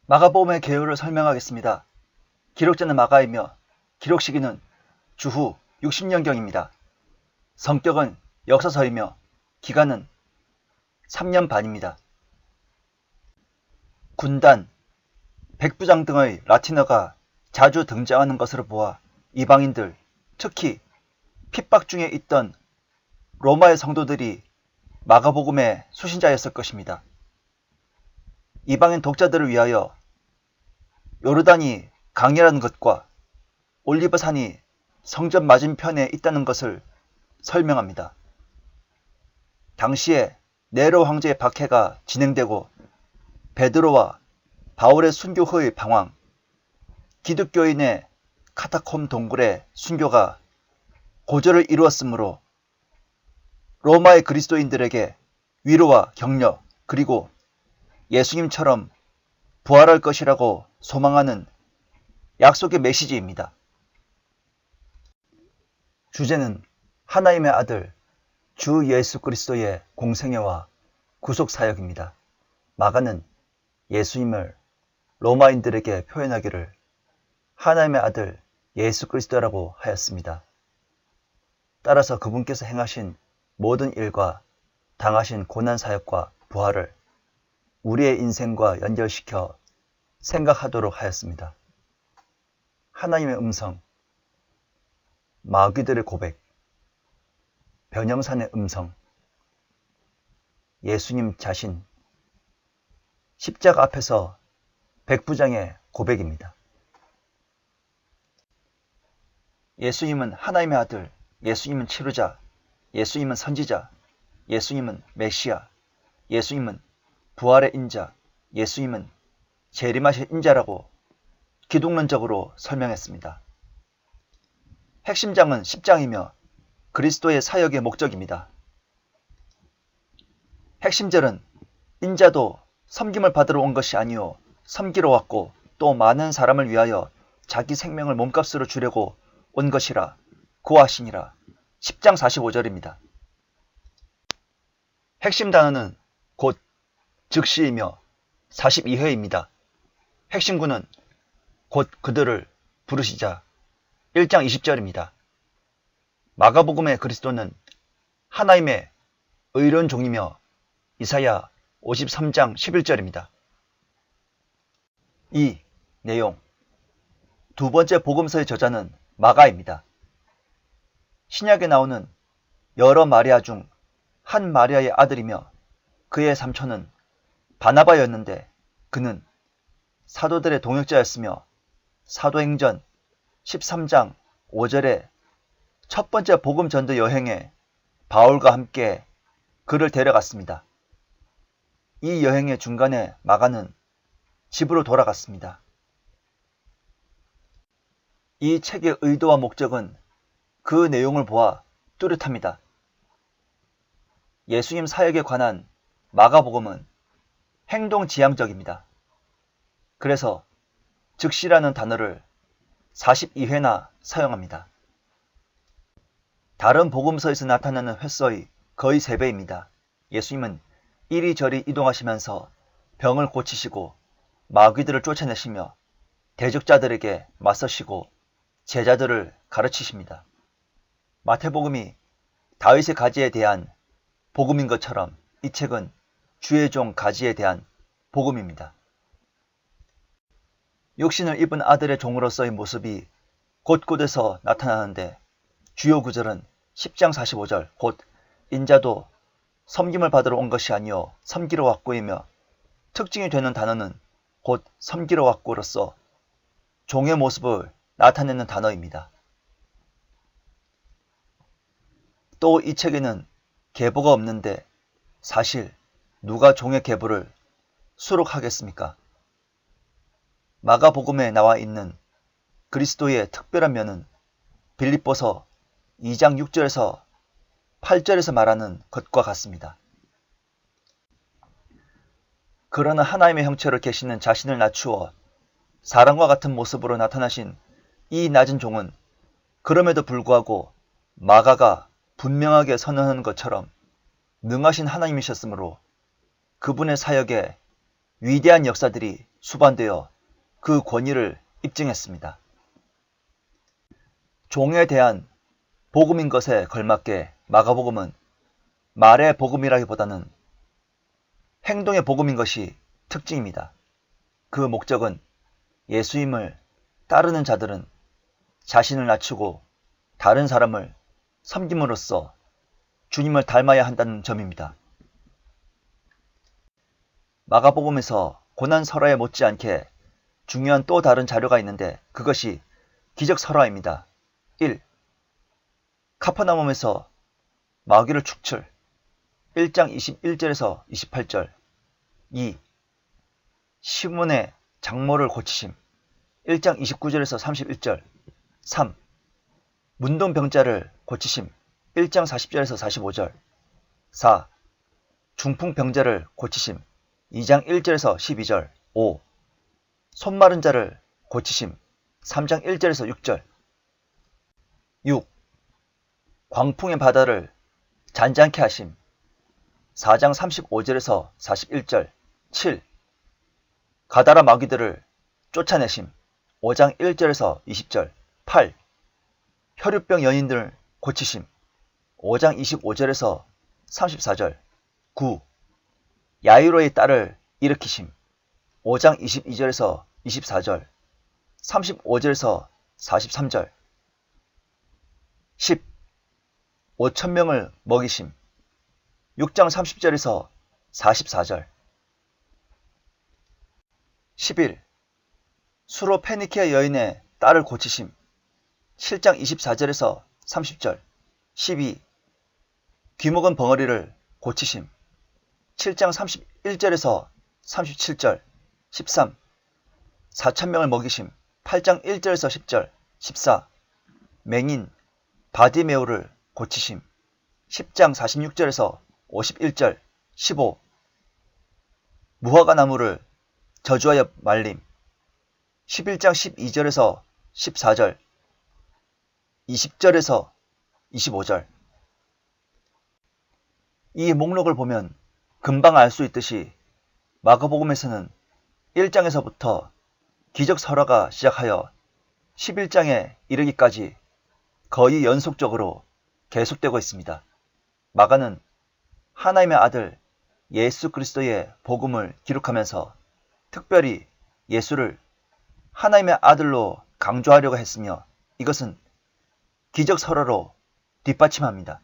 마가복음의 개요를 설명하겠습니다. 기록자는 마가이며 기록 시기는 주후 60년경입니다. 성격은 역사서이며 기간은 3년 반입니다. 군단, 백부장 등의 라틴어가 자주 등장하는 것으로 보아 이방인들, 특히 핍박 중에 있던 로마의 성도들이 마가복음의 수신자였을 것입니다. 이방인 독자들을 위하여 요르단이 강이라는 것과 올리브산이 성전 맞은편에 있다는 것을 설명합니다. 당시에 네로 황제의 박해가 진행되고 베드로와 바울의 순교 후의 방황, 기독교인의 카타콤 동굴의 순교가 고절을 이루었으므로 로마의 그리스도인들에게 위로와 격려 그리고 예수님처럼 부활할 것이라고 소망하는 약속의 메시지입니다. 주제는 하나님의 아들 주 예수 그리스도의 공생애와 구속사역입니다. 마가는 예수님을 로마인들에게 표현하기를 하나님의 아들 예수 그리스도라고 하였습니다. 따라서 그분께서 행하신 모든 일과 당하신 고난사역과 부활을 우리의 인생과 연결시켜 생각하도록 하였습니다. 하나님의 음성, 마귀들의 고백, 변형산의 음성, 예수님 자신, 십자가 앞에서 백부장의 고백입니다. 예수님은 하나님의 아들, 예수님은 치료자, 예수님은 선지자, 예수님은 메시아, 예수님은 부활의 인자, 예수님은 재림하실 인자라고 기독론적으로 설명했습니다. 핵심장은 10장이며 그리스도의 사역의 목적입니다. 핵심절은 인자도 섬김을 받으러 온 것이 아니요 섬기러 왔고 또 많은 사람을 위하여 자기 생명을 몸값으로 주려고 온 것이라 구하시니라 10장 45절입니다. 핵심 단어는 곧 즉시이며 42회입니다. 핵심구는 곧 그들을 부르시자 1장 20절입니다. 마가복음의 그리스도는 하나님의 의로운 종이며 이사야 53장 11절입니다. 이 내용 두 번째 복음서의 저자는 마가입니다. 신약에 나오는 여러 마리아 중 한 마리아의 아들이며 그의 삼촌은 바나바였는데 그는 사도들의 동역자였으며 사도행전 13장 5절에 첫 번째 복음 전도 여행에 바울과 함께 그를 데려갔습니다. 이 여행의 중간에 마가는 집으로 돌아갔습니다. 이 책의 의도와 목적은 그 내용을 보아 뚜렷합니다. 예수님 사역에 관한 마가복음은 행동지향적입니다. 그래서 즉시라는 단어를 42회나 사용합니다. 다른 복음서에서 나타나는 횟수의 거의 3배입니다. 예수님은 이리저리 이동하시면서 병을 고치시고 마귀들을 쫓아내시며 대적자들에게 맞서시고 제자들을 가르치십니다. 마태복음이 다윗의 가지에 대한 복음인 것처럼 이 책은 주의 종 가지에 대한 복음입니다. 육신을 입은 아들의 종으로서의 모습이 곳곳에서 나타나는데 주요 구절은 10장 45절 곧 인자도 섬김을 받으러 온 것이 아니요 섬기러 왔고이며 특징이 되는 단어는 곧 섬기러 왔고로서 종의 모습을 나타내는 단어입니다. 또 이 책에는 계보가 없는데 사실 누가 종의 계보를 수록하겠습니까? 마가복음에 나와 있는 그리스도의 특별한 면은 빌립보서 2장 6절에서 8절에서 말하는 것과 같습니다. 그러나 하나님의 형체로 계시는 자신을 낮추어 사람과 같은 모습으로 나타나신 이 낮은 종은 그럼에도 불구하고 마가가 분명하게 선언하는 것처럼 능하신 하나님이셨으므로 그분의 사역에 위대한 역사들이 수반되어 그 권위를 입증했습니다. 종에 대한 복음인 것에 걸맞게 마가복음은 말의 복음이라기보다는 행동의 복음인 것이 특징입니다. 그 목적은 예수님을 따르는 자들은 자신을 낮추고 다른 사람을 섬김으로써 주님을 닮아야 한다는 점입니다. 마가복음에서 고난설화에 못지않게 중요한 또 다른 자료가 있는데 그것이 기적설화입니다. 1. 카퍼나움에서 마귀를 축출 1장 21절에서 28절 2. 시몬의 장모를 고치심 1장 29절에서 31절 3. 문둥병자를 고치심 1장 40절에서 45절 4. 중풍병자를 고치심 2장 1절에서 12절 5. 손마른 자를 고치심 3장 1절에서 6절 6. 광풍의 바다를 잔잔케 하심 4장 35절에서 41절 7. 가다라 마귀들을 쫓아내심 5장 1절에서 20절 8. 혈유병 연인들 고치심 5장 25절에서 34절 9. 야이로의 딸을 일으키심 5장 22절에서 24절 35절에서 43절 10. 5천명을 먹이심 6장 30절에서 44절 11. 수로페니키아 여인의 딸을 고치심 7장 24절에서 30절 12. 귀먹은 벙어리를 고치심 7장 31절에서 37절 13. 4천명을 먹이심 8장 1절에서 10절 14. 맹인 바디메오를 고치심 10장 46절에서 51절 15. 무화과 나무를 저주하여 말림 11장 12절에서 14절 20절에서 25절 이 목록을 보면 금방 알 수 있듯이 마가복음에서는 1장에서부터 기적설화가 시작하여 11장에 이르기까지 거의 연속적으로 계속되고 있습니다. 마가는 하나님의 아들 예수 그리스도의 복음을 기록하면서 특별히 예수를 하나님의 아들로 강조하려고 했으며 이것은 기적설화로 뒷받침합니다.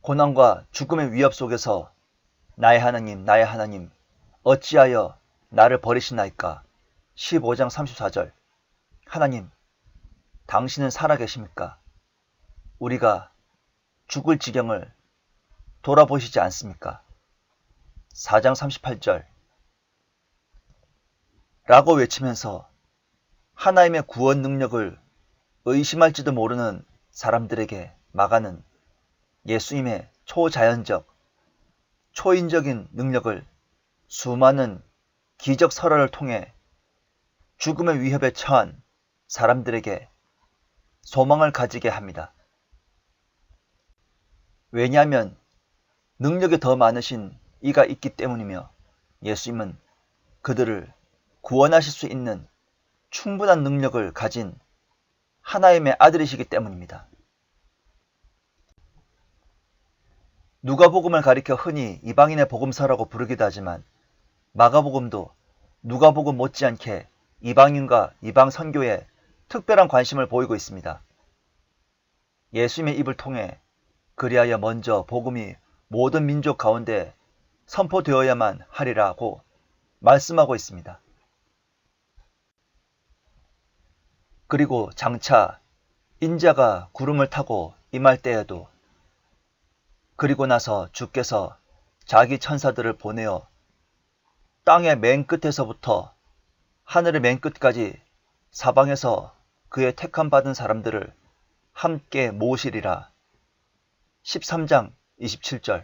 고난과 죽음의 위협 속에서 나의 하나님 어찌하여 나를 버리시나이까 15장 34절 하나님 당신은 살아계십니까? 우리가 죽을 지경을 돌아보시지 않습니까? 4장 38절 라고 외치면서 하나님의 구원 능력을 의심할지도 모르는 사람들에게 마가는 예수님의 초자연적, 초인적인 능력을 수많은 기적설화를 통해 죽음의 위협에 처한 사람들에게 소망을 가지게 합니다. 왜냐하면 능력이 더 많으신 이가 있기 때문이며 예수님은 그들을 구원하실 수 있는 충분한 능력을 가진 하나님의 아들이시기 때문입니다. 누가복음을 가리켜 흔히 이방인의 복음서라고 부르기도 하지만 마가복음도 누가복음 못지않게 이방인과 이방 선교에 특별한 관심을 보이고 있습니다. 예수님의 입을 통해 그리하여 먼저 복음이 모든 민족 가운데 선포되어야만 하리라고 말씀하고 있습니다. 그리고 장차 인자가 구름을 타고 임할 때에도 그리고 나서 주께서 자기 천사들을 보내어 땅의 맨 끝에서부터 하늘의 맨 끝까지 사방에서 그의 택함 받은 사람들을 함께 모으시리라. 13장 27절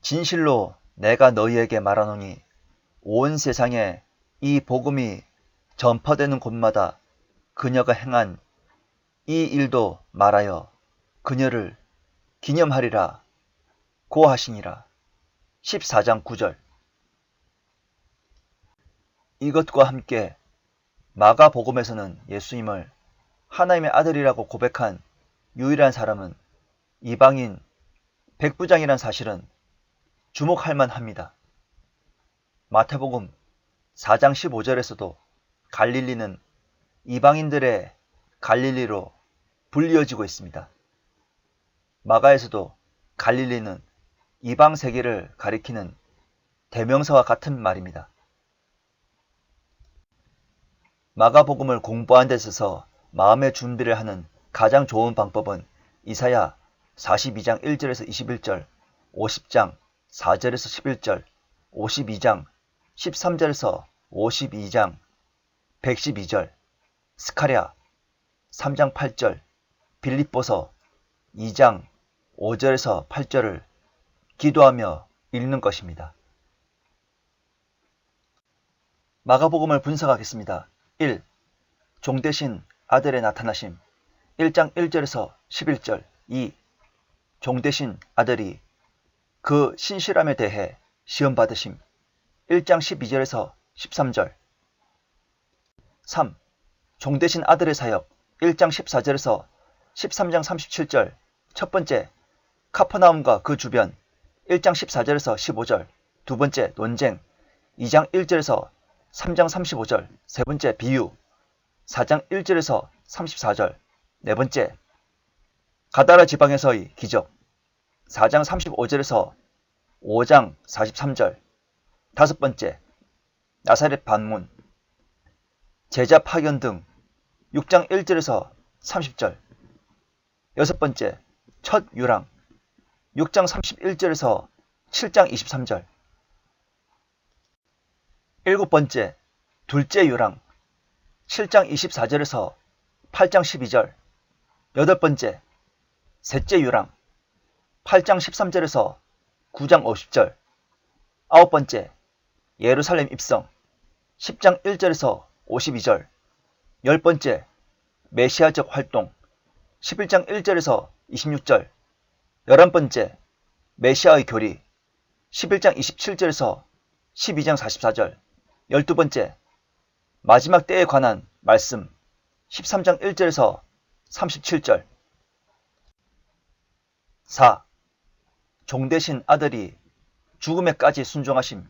진실로 내가 너희에게 말하노니 온 세상에 이 복음이 전파되는 곳마다 그녀가 행한 이 일도 말하여 그녀를 기념하리라 고 하시니라. 14장 9절 이것과 함께 마가복음에서는 예수님을 하나님의 아들이라고 고백한 유일한 사람은 이방인 백부장이란 사실은 주목할 만합니다. 마태복음 4장 15절에서도 갈릴리는 이방인들의 갈릴리로 불리어지고 있습니다. 마가에서도 갈릴리는 이방 세계를 가리키는 대명사와 같은 말입니다. 마가복음을 공부하는 데 있어서 마음의 준비를 하는 가장 좋은 방법은 이사야 42장 1절에서 21절, 50장 4절에서 11절, 52장 13절에서 52장 112절, 스가랴 3장 8절, 빌립보서 2장 5절에서 8절을 기도하며 읽는 것입니다. 마가복음을 분석하겠습니다. 1. 종 대신 아들의 나타나심 1장 1절에서 11절 2. 종 대신 아들이 그 신실함에 대해 시험 받으심 1장 12절에서 13절 3. 종 대신 아들의 사역 1장 14절에서 13장 37절 첫 번째, 카퍼나움과 그 주변 1장 14절에서 15절 두 번째, 논쟁 2장 1절에서 3장 35절 세 번째, 비유 4장 1절에서 34절 네 번째, 가다라 지방에서의 기적 4장 35절에서 5장 43절 다섯 번째, 나사렛 방문 제자 파견 등 6장 1절에서 30절 여섯 번째, 첫 유랑 6장 31절에서 7장 23절 일곱 번째, 둘째 유랑 7장 24절에서 8장 12절 여덟 번째, 셋째 유랑 8장 13절에서 9장 50절 아홉 번째, 예루살렘 입성 10장 1절에서 52절 열 번째, 메시아적 활동 11장 1절에서 26절 열한 번째, 메시아의 교리 11장 27절에서 12장 44절 열두 번째, 마지막 때에 관한 말씀 13장 1절에서 37절 4. 종 대신 아들이 죽음에까지 순종하심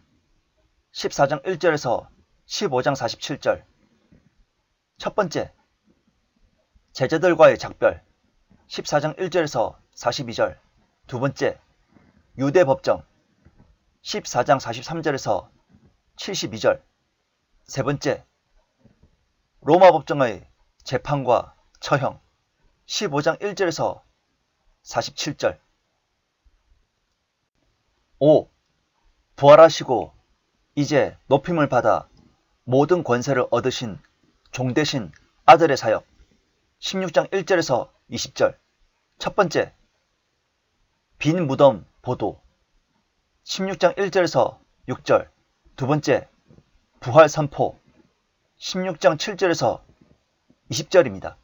14장 1절에서 15장 47절 첫 번째, 제자들과의 작별 14장 1절에서 42절 두 번째, 유대 법정 14장 43절에서 72절 세 번째, 로마 법정의 재판과 처형 15장 1절에서 47절 5. 부활하시고 이제 높임을 받아 모든 권세를 얻으신 종 대신 아들의 사역 16장 1절에서 20절 첫 번째, 빈 무덤 보도 16장 1절에서 6절 두 번째, 부활 선포 16장 7절에서 20절입니다.